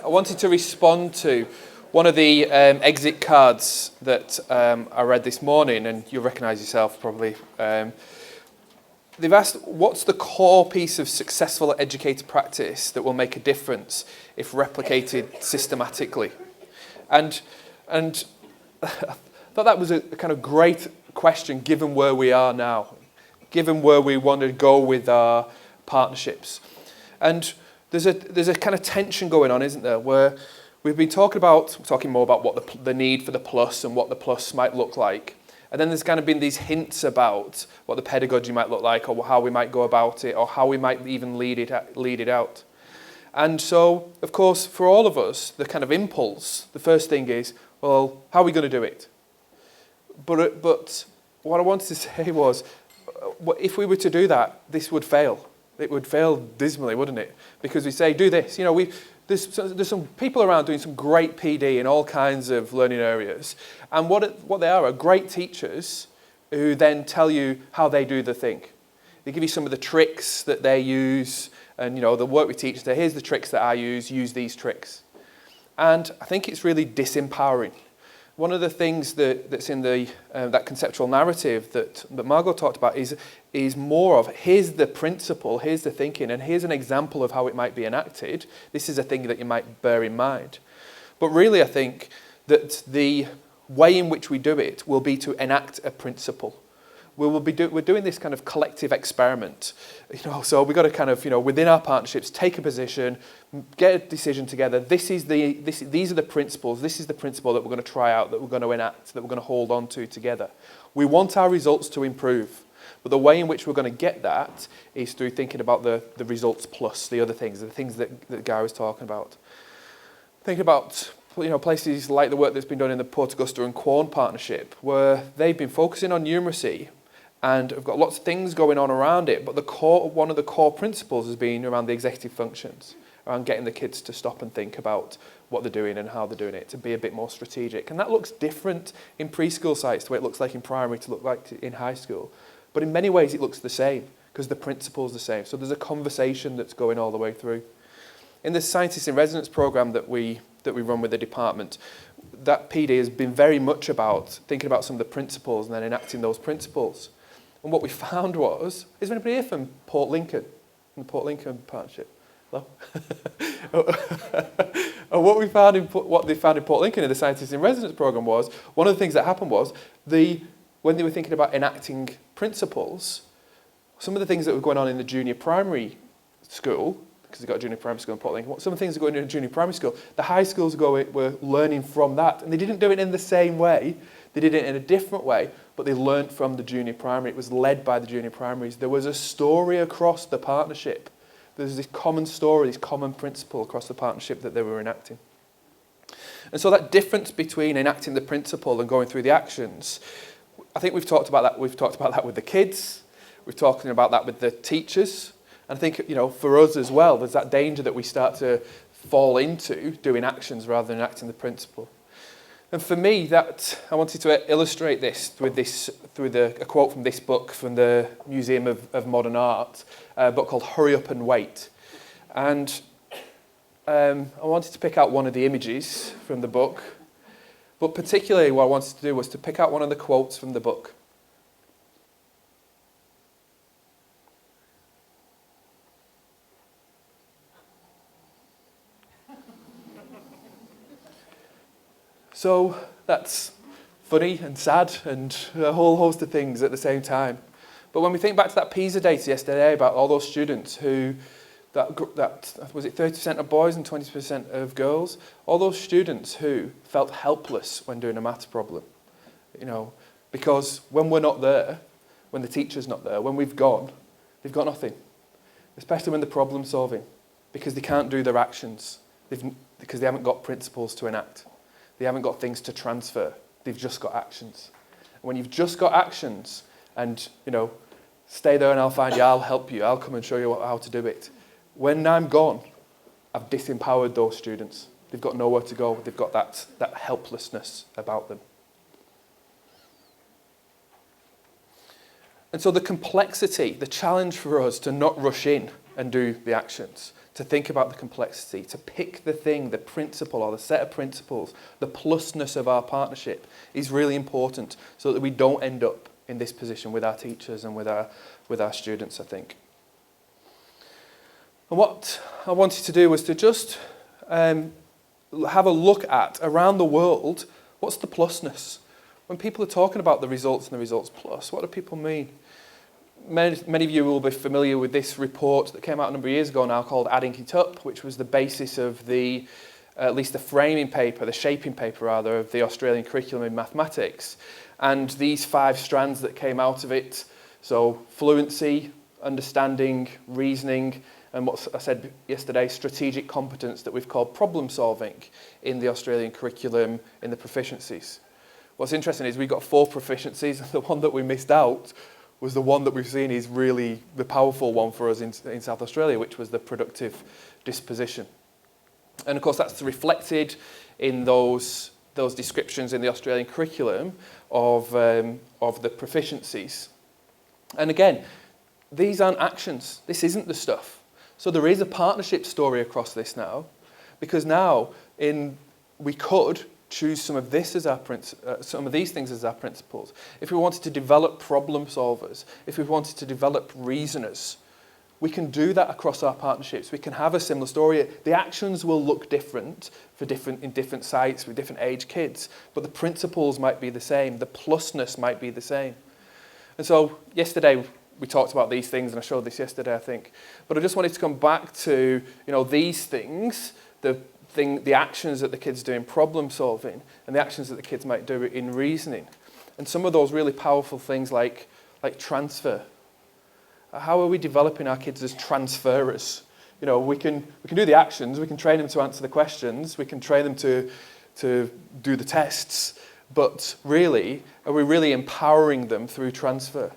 I wanted to respond to one of the exit cards that I read this morning, and you'll recognise yourself probably. They've asked, what's the core piece of successful educator practice that will make a difference if replicated systematically? And I thought that was a kind of great question given where we are now, given where we want to go with our partnerships. And there's a kind of tension going on, isn't there, where we've been talking more about what the need for the plus and what the plus might look like. And then there's kind of been these hints about what the pedagogy might look like, or how we might go about it, or how we might even lead it out. And so, of course, for all of us, the kind of impulse, the first thing is, well, how are we going to do it? But what I wanted to say was, if we were to do that, this would fail. It would fail dismally, wouldn't it? Because we say, do this. You know, there's some people around doing some great PD in all kinds of learning areas. And what they are great teachers who then tell you how they do the thing. They give you some of the tricks that they use. And, you know, they'll work with teachers. Say, here's the tricks that I use these tricks. And I think it's really disempowering. One of the things that's in that conceptual narrative that Margot talked about is more of, here's the principle, here's the thinking, and here's an example of how it might be enacted. This is a thing that you might bear in mind. But really, I think that the way in which we do it will be to enact a principle. We're doing this kind of collective experiment, you know. So we've got to kind of, you know, within our partnerships, take a position, get a decision together. These are the principles. This is the principle that we're going to try out, that we're going to enact, that we're going to hold on to together. We want our results to improve, but the way in which we're going to get that is through thinking about the results plus the other things, the things that Guy was talking about. Thinking about, you know, places like the work that's been done in the Port Augusta and Quorn partnership, where they've been focusing on numeracy. And have got lots of things going on around it, but one of the core principles has been around the executive functions, around getting the kids to stop and think about what they're doing and how they're doing it, to be a bit more strategic. And that looks different in preschool sites, the way it looks like in primary to look like in high school. But in many ways it looks the same, because the principle's the same. So there's a conversation that's going all the way through. In the Scientists in Residence programme that we run with the department, that PD has been very much about thinking about some of the principles and then enacting those principles. And what we found was, is there anybody here from Port Lincoln, from the Port Lincoln partnership? Hello? And what they found in Port Lincoln in the Scientists in Residence programme was, one of the things that happened was, when they were thinking about enacting principles, some of the things that were going on in the junior primary school, because they've got a junior primary school in Port Lincoln, some of the things that were going on in the junior primary school, the high schools were learning from that. And they didn't do it in the same way. They did it in a different way, but they learnt from the junior primary. It was led by the junior primaries. There was a story across the partnership. There's this common story, this common principle across the partnership that they were enacting. And so that difference between enacting the principle and going through the actions, I think we've talked about that. We've talked about that with the kids. We're talking about that with the teachers. And I think, you know, for us as well, there's that danger that we start to fall into doing actions rather than enacting the principle. And for me, I wanted to illustrate this through a quote from this book from the Museum of Modern Art, a book called Hurry Up and Wait. And I wanted to pick out one of the images from the book, but particularly what I wanted to do was to pick out one of the quotes from the book. So that's funny and sad and a whole host of things at the same time. But when we think back to that PISA data yesterday about all those students who, that was it 30% of boys and 20% of girls, all those students who felt helpless when doing a maths problem, you know, because when we're not there, when the teacher's not there, when we've gone, they've got nothing, especially when they're problem solving, because they can't do their actions, because they haven't got principles to enact. They haven't got things to transfer. They've just got actions. And when you've just got actions and, you know, stay there and I'll find you, I'll help you, I'll come and show you how to do it. When I'm gone, I've disempowered those students. They've got nowhere to go. They've got that helplessness about them. And so the complexity, the challenge for us to not rush in and do the actions, to think about the complexity, to pick the thing, the principle or the set of principles, the plusness of our partnership is really important so that we don't end up in this position with our teachers and with our students, I think. And what I wanted to do was to just have a look at, around the world, what's the plusness? When people are talking about the results and the results plus, what do people mean? Many of you will be familiar with this report that came out a number of years ago now called Adding It Up, which was the basis of at least the framing paper, the shaping paper rather, of the Australian curriculum in mathematics. And these 5 strands that came out of it, so fluency, understanding, reasoning, and what I said yesterday, strategic competence that we've called problem solving in the Australian curriculum in the proficiencies. What's interesting is we've got 4 proficiencies, and the one that we missed out was the one that we've seen is really the powerful one for us in South Australia, which was the productive disposition. And of course that's reflected in those descriptions in the Australian curriculum of the proficiencies. And again, these aren't actions. This isn't the stuff. So there is a partnership story across this now, because now we could choose some of this as some of these things as our principles. If we wanted to develop problem solvers, if we wanted to develop reasoners, we can do that across our partnerships. We can have a similar story. The actions will look different in different sites with different age kids, but the principles might be the same. The plusness might be the same. And so yesterday we talked about these things, and I showed this yesterday, I think. But I just wanted to come back to these things, the actions that the kids do in problem solving and the actions that the kids might do in reasoning. And some of those really powerful things like transfer. How are we developing our kids as transferers? We can do the actions, we can train them to answer the questions, we can train them to do the tests, but really, are we really empowering them through transfer?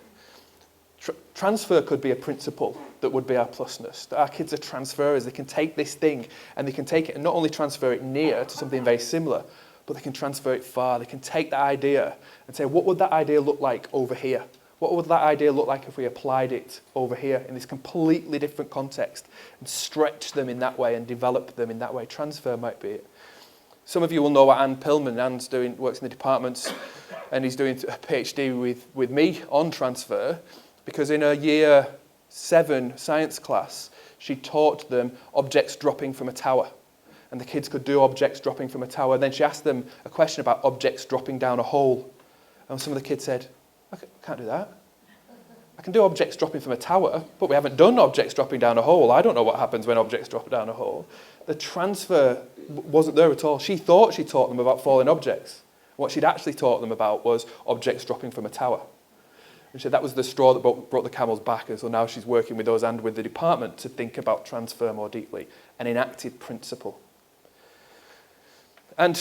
Transfer could be a principle that would be our plusness. That our kids are transferers. They can take this thing and they can take it and not only transfer it near to something very similar, but they can transfer it far. They can take that idea and say, what would that idea look like over here? What would that idea look like if we applied it over here in this completely different context, and stretch them in that way and develop them in that way? Transfer might be it. Some of you will know what Anne Pillman. Anne's works in the departments, and he's doing a PhD with me on transfer, because in a year 7 science class, she taught them objects dropping from a tower. And the kids could do objects dropping from a tower. Then she asked them a question about objects dropping down a hole. And some of the kids said, I can't do that. I can do objects dropping from a tower, but we haven't done objects dropping down a hole. I don't know what happens when objects drop down a hole. The transfer wasn't there at all. She thought she taught them about falling objects. What she'd actually taught them about was objects dropping from a tower. And she said that was the straw that brought the camel's back, and so now she's working with us and with the department to think about transfer more deeply, an enacted principle. And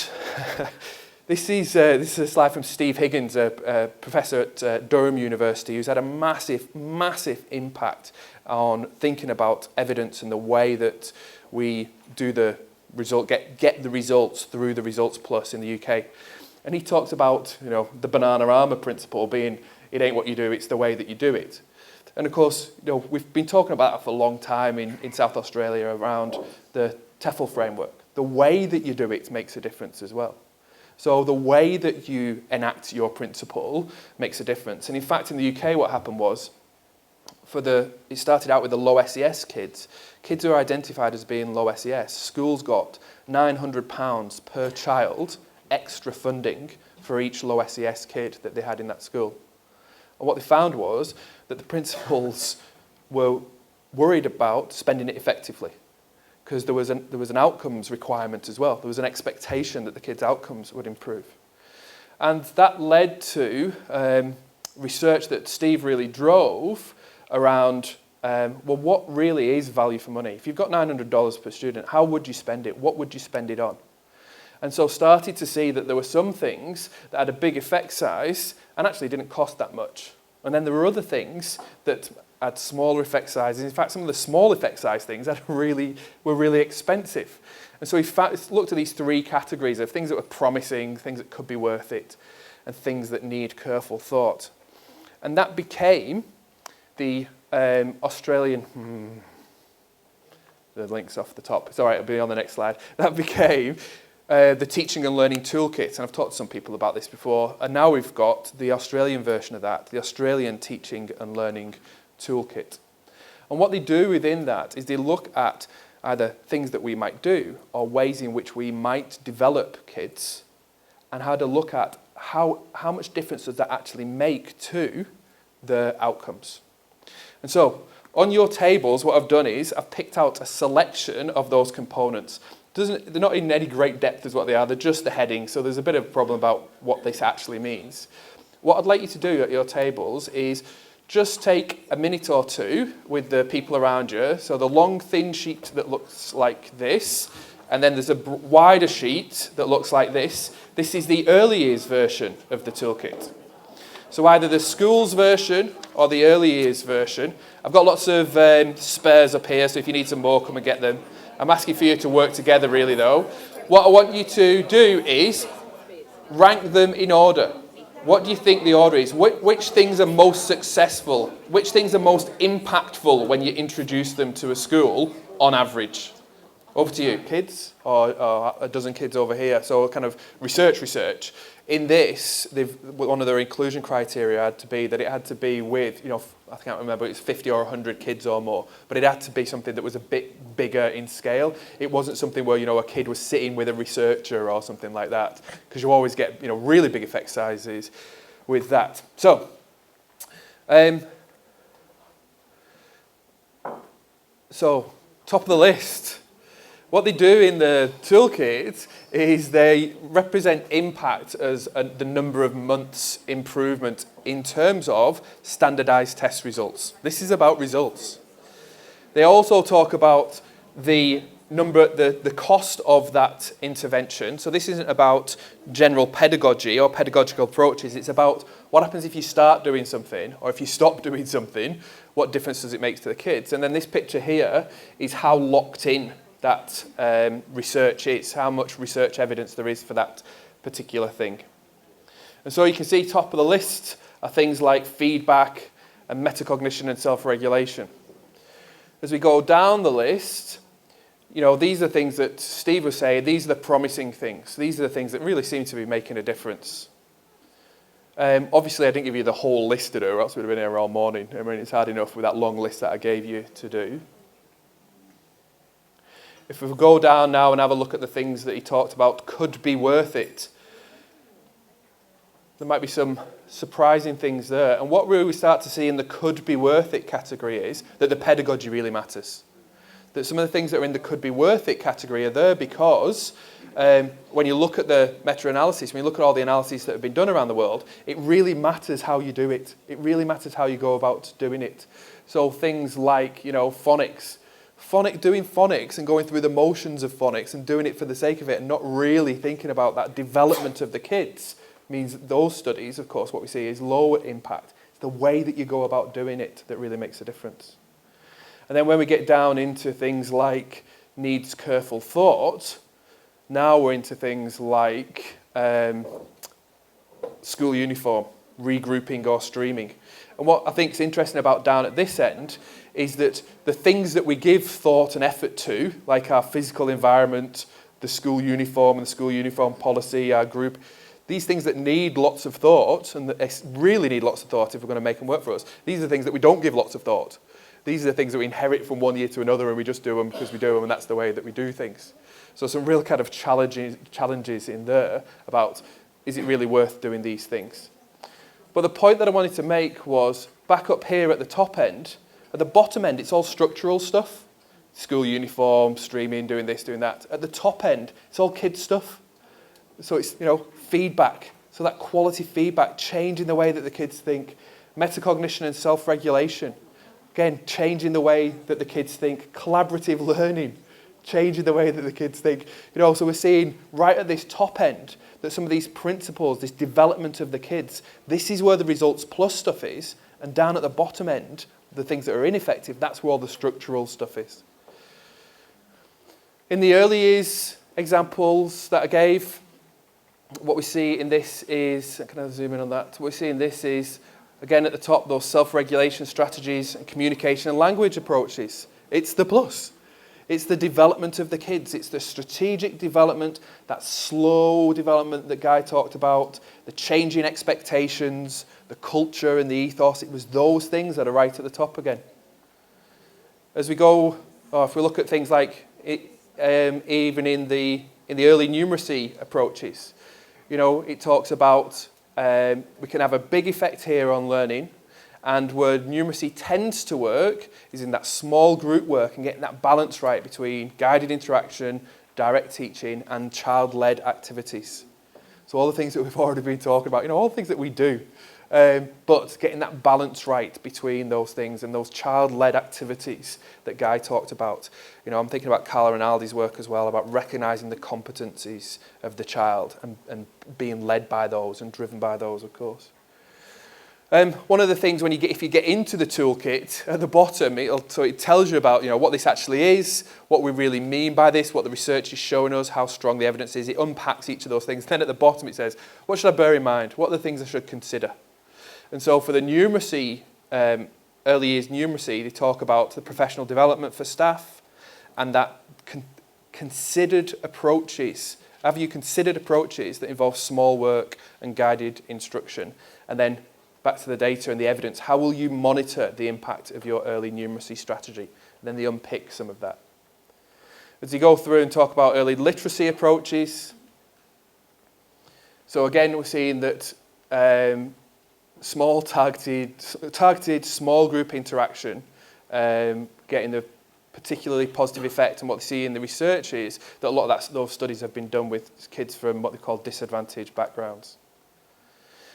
this is a slide from Steve Higgins, a professor at Durham University, who's had a massive, massive impact on thinking about evidence and the way that we do the result, get the results through the results plus in the UK. And he talks about the banana armour principle being, it ain't what you do, it's the way that you do it. And of course, we've been talking about that for a long time in South Australia around the TEFL framework. The way that you do it makes a difference as well. So the way that you enact your principle makes a difference. And in fact, in the UK, what happened was, it started out with the low SES kids who are identified as being low SES. Schools got £900 per child extra funding for each low SES kid that they had in that school. And what they found was that the principals were worried about spending it effectively, because there was an outcomes requirement as well. There was an expectation that the kids' outcomes would improve. And that led to research that Steve really drove around, what really is value for money? If you've got $900 per student, how would you spend it? What would you spend it on? And so started to see that there were some things that had a big effect size and actually didn't cost that much. And then there were other things that had smaller effect sizes. In fact, some of the small effect size things were really expensive. And so he looked at these 3 categories of things that were promising, things that could be worth it, and things that need careful thought. And that became the Australian... the link's off the top. It's all right, it'll be on the next slide. That became the Teaching and Learning Toolkit. And I've talked to some people about this before. And now we've got the Australian version of that, the Australian Teaching and Learning Toolkit. And what they do within that is they look at either things that we might do or ways in which we might develop kids, and how to look at how much difference does that actually make to the outcomes. And so on your tables, what I've done is I've picked out a selection of those components. They're not in any great depth as what they are, they're just the heading, so there's a bit of a problem about what this actually means. What I'd like you to do at your tables is just take a minute or two with the people around you. So the long, thin sheet that looks like this, and then there's a wider sheet that looks like this. This is the early years version of the toolkit. So either the schools version or the early years version. I've got lots of spares up here, so if you need some more, come and get them. I'm asking for you to work together really though. What I want you to do is rank them in order. What do you think the order is? Which things are most successful? Which things are most impactful when you introduce them to a school on average? Over to you, kids, or a dozen kids over here. So kind of research. In this, one of their inclusion criteria had to be that it had to be with, I can't remember, it's 50 or 100 kids or more, but it had to be something that was a bit bigger in scale. It wasn't something where, a kid was sitting with a researcher or something like that, because you always get, really big effect sizes with that. So, top of the list. What they do in the toolkit is they represent impact as the number of months improvement in terms of standardized test results. This is about results. They also talk about the cost of that intervention. So this isn't about general pedagogy or pedagogical approaches. It's about what happens if you start doing something or if you stop doing something, what difference does it make to the kids? And then this picture here is how locked in that research is, how much research evidence there is for that particular thing. And so you can see top of the list are things like feedback and metacognition and self-regulation. As we go down the list, these are things that Steve was saying, these are the promising things. These are the things that really seem to be making a difference. Obviously, I didn't give you the whole list to do, or else we'd have been here all morning. I mean, it's hard enough with that long list that I gave you to do. If we go down now and have a look at the things that he talked about could be worth it, there might be some surprising things there. And what we start to see in the could be worth it category is that the pedagogy really matters. That some of the things that are in the could be worth it category are there because when you look at the meta-analysis, when you look at all the analyses that have been done around the world, it really matters how you do it. It really matters how you go about doing it. So things like, phonics. Doing phonics and going through the motions of phonics and doing it for the sake of it and not really thinking about that development of the kids means those studies, of course, what we see is lower impact. It's the way that you go about doing it that really makes a difference. And then when we get down into things like needs careful thought, now we're into things like school uniform, regrouping or streaming. And what I think is interesting about down at this end is that the things that we give thought and effort to, like our physical environment, the school uniform and the school uniform policy, our group, these things that need lots of thought and that really need lots of thought if we're going to make them work for us, these are the things that we don't give lots of thought. These are the things that we inherit from one year to another and we just do them because we do them and that's the way that we do things. So some real kind of challenges in there about, is it really worth doing these things? But the point that I wanted to make was, back up here at the top end, at the bottom end, it's all structural stuff. School uniform, streaming, doing this, doing that. At the top end, it's all kids stuff. So it's, feedback. So that quality feedback, changing the way that the kids think. Metacognition and self-regulation. Again, changing the way that the kids think. Collaborative learning, changing the way that the kids think. So we're seeing right at this top end that some of these principles, this development of the kids, this is where the results plus stuff is. And down at the bottom end, the things that are ineffective, that's where all the structural stuff is. In the early years examples that I gave, what we see in this is, can I zoom in on that? What we see in this is, again at the top, those self-regulation strategies and communication and language approaches. It's the plus. It's the development of the kids. It's the strategic development, that slow development that Guy talked about, the changing expectations, the culture and the ethos. It was those things that are right at the top again. As we go, if we look at things like even in the early numeracy approaches, it talks about we can have a big effect here on learning, and where numeracy tends to work is in that small group work and getting that balance right between guided interaction, direct teaching, and child-led activities. So all the things that we've already been talking about, all the things that we do, but getting that balance right between those things and those child-led activities that Guy talked about. I'm thinking about Carla and Aldi's work as well, about recognising the competencies of the child and being led by those and driven by those, of course. One of the things if you get into the toolkit, at the bottom, it tells you about what this actually is, what we really mean by this, what the research is showing us, how strong the evidence is. It unpacks each of those things. Then at the bottom it says, what should I bear in mind? What are the things I should consider? And so for the numeracy, early years numeracy, they talk about the professional development for staff and that considered approaches. Have you considered approaches that involve small work and guided instruction? And then back to the data and the evidence, how will you monitor the impact of your early numeracy strategy? And then they unpick some of that. As you go through and talk about early literacy approaches, so again, we're seeing that small targeted small group interaction, getting the particularly positive effect, and what they see in the research is that a lot of those studies have been done with kids from what they call disadvantaged backgrounds.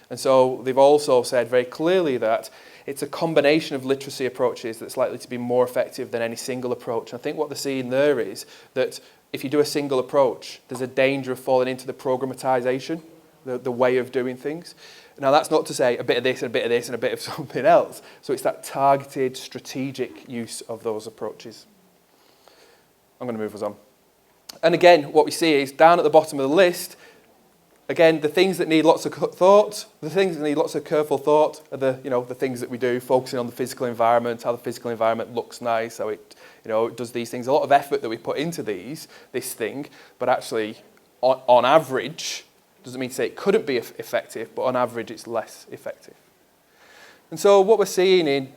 And so they've also said very clearly that it's a combination of literacy approaches that's likely to be more effective than any single approach. And I think what they're seeing there is that if you do a single approach, there's a danger of falling into the programmatization, the way of doing things. Now, that's not to say a bit of this and a bit of this and a bit of something else. So it's that targeted, strategic use of those approaches. I'm going to move us on. And again, what we see is down at the bottom of the list, again, the things that need lots of thought, the things that need lots of careful thought are the things that we do, focusing on the physical environment, how the physical environment looks nice, how it does these things. A lot of effort that we put into this thing, but actually, on average, doesn't mean to say it couldn't be effective, but on average, it's less effective. And so what we're seeing in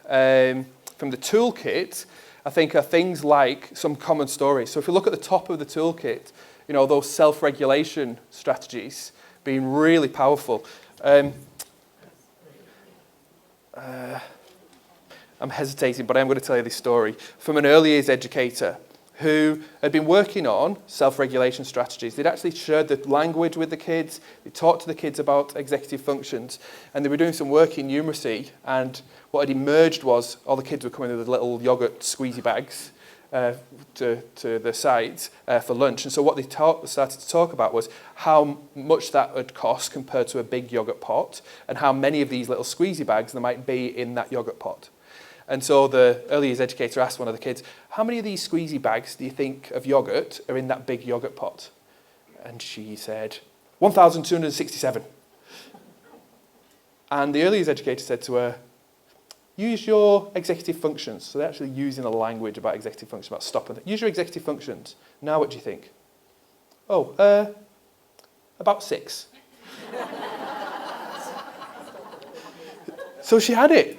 from the toolkit, I think, are things like some common stories. So if you look at the top of the toolkit, those self-regulation strategies being really powerful. I'm hesitating, but I'm going to tell you this story from an early years educator who had been working on self-regulation strategies. They'd actually shared the language with the kids, they talked to the kids about executive functions, and they were doing some work in numeracy, and what had emerged was all the kids were coming with little yogurt squeezy bags to the site for lunch. And so what they started to talk about was how much that would cost compared to a big yogurt pot, and how many of these little squeezy bags there might be in that yogurt pot. And so the early years educator asked one of the kids, how many of these squeezy bags do you think of yogurt are in that big yogurt pot? And she said, 1,267. And the early years educator said to her, use your executive functions. So they're actually using a language about executive functions, about stop and use your executive functions. Now what do you think? Oh, about 6. So she had it.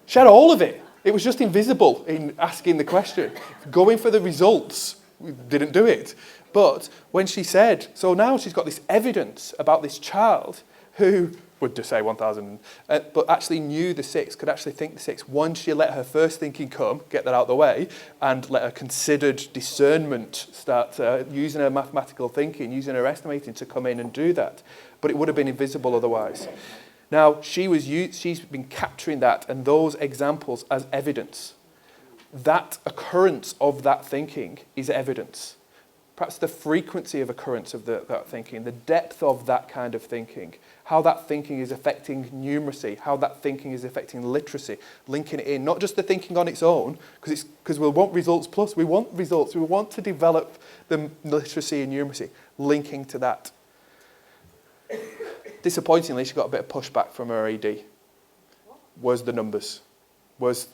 She had all of it. It was just invisible in asking the question. Going for the results, we didn't do it. But when she said, so now she's got this evidence about this child who would just say 1,000, but actually knew the 6, could actually think the 6. Once she let her first thinking come, get that out of the way, and let her considered discernment start using her mathematical thinking, using her estimating to come in and do that. But it would have been invisible otherwise. Now, she's been capturing that and those examples as evidence. That occurrence of that thinking is evidence. Perhaps the frequency of occurrence of that thinking, the depth of that kind of thinking, how that thinking is affecting numeracy, how that thinking is affecting literacy, linking it in, not just the thinking on its own, because we want results plus, we want results, we want to develop the literacy and numeracy, linking to that. Disappointingly, she got a bit of pushback from her AD. Where's the numbers? What's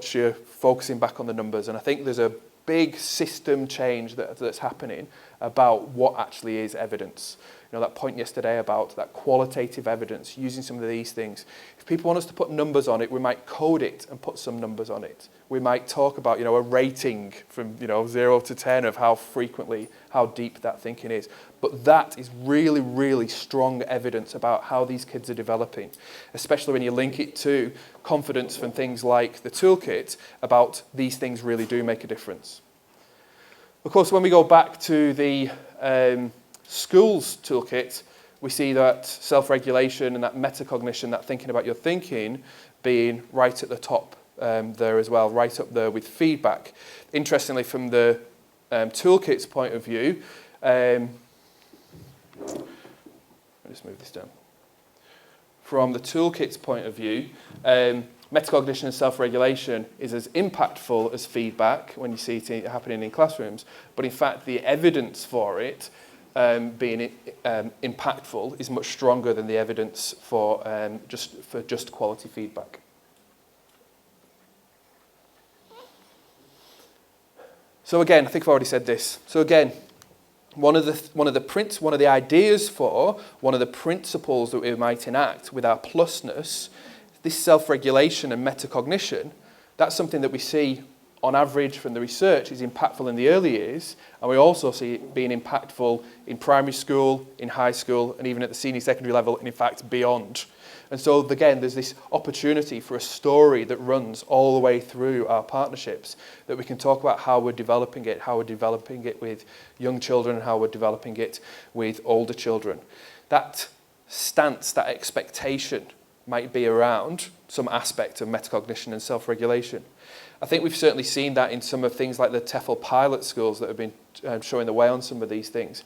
she focusing back on the numbers? And I think there's a big system change that's happening about what actually is evidence. You know, that point yesterday about that qualitative evidence, using some of these things. If people want us to put numbers on it, we might code it and put some numbers on it. We might talk about, you know, a rating from, you know, 0 to 10 of how frequently, how deep that thinking is. But that is really, really strong evidence about how these kids are developing, especially when you link it to confidence from things like the Toolkit about these things really do make a difference. Of course, when we go back to the schools Toolkit, we see that self-regulation and that metacognition, that thinking about your thinking, being right at the top there as well, right up there with feedback. Interestingly, from the Toolkit's point of view, I'll just move this down. From the Toolkit's point of view, metacognition and self-regulation is as impactful as feedback when you see it happening in classrooms, but in fact the evidence for it being impactful is much stronger than the evidence for just quality feedback. So again, I think I've already said this. So again, one of the ideas for one of the principles that we might enact with our plusness, this self-regulation and metacognition, that's something that we see on average from the research is impactful in the early years, and we also see it being impactful in primary school, in high school, and even at the senior secondary level, and in fact beyond. And so again, there's this opportunity for a story that runs all the way through our partnerships, that we can talk about how we're developing it with young children, and how we're developing it with older children. That stance, that expectation might be around some aspect of metacognition and self-regulation. I think we've certainly seen that in some of things like the TEFL pilot schools that have been showing the way on some of these things.